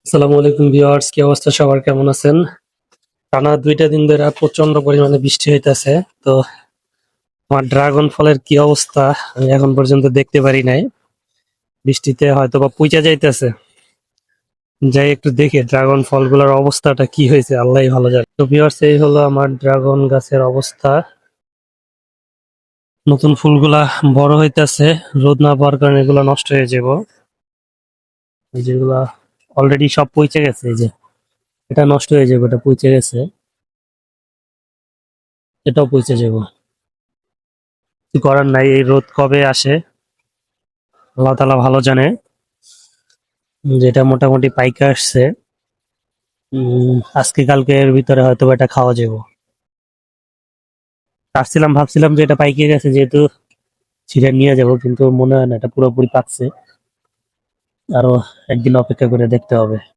আসসালামু আলাইকুম ভিউয়ার্স, কি অবস্থা সবার, কেমন আছেন? টানা 2টা দিন ধরে প্রচন্ড পরিমাণে বৃষ্টি হইতাছে। তো আমার ড্রাগন ফলের কি অবস্থা আমি এখন পর্যন্ত দেখতে পারি নাই। বৃষ্টিতে হয়তো বা পইচা যাইতেছে। যাই একটু দেখে ড্রাগন ফলগুলোর অবস্থাটা কি হয়েছে, আল্লাহই ভালো জানে। তো ভিউয়ার্স, এই হলো আমার ড্রাগন গাছের অবস্থা। নতুন ফুলগুলা বড় হইতাছে, রোদ না পাওয়ার কারণে এগুলো নষ্ট হয়ে যাব। যেগুলা অলরেডি সব পচে গেছে, এই যে এটা নষ্ট হয়ে যাবে, এটা পচে গেছে, এটাও পচে যাবো। কিছু করার নাই, এই রোদ কবে আসে আল্লাহ তাআলা ভালো জানে। যেটা মোটামুটি পাইকা আসছে, আজকে কালকে এর ভিতরে হয়তো বা এটা খাওয়া যাবে। আসছিলাম, ভাবছিলাম যে এটা পাইকে গেছে যেহেতু ছিঁড়ে নিয়ে যাব, কিন্তু মনে হয় না এটা পুরোপুরি পাকছে। আরো একদিন অপেক্ষা করে দেখতে হবে।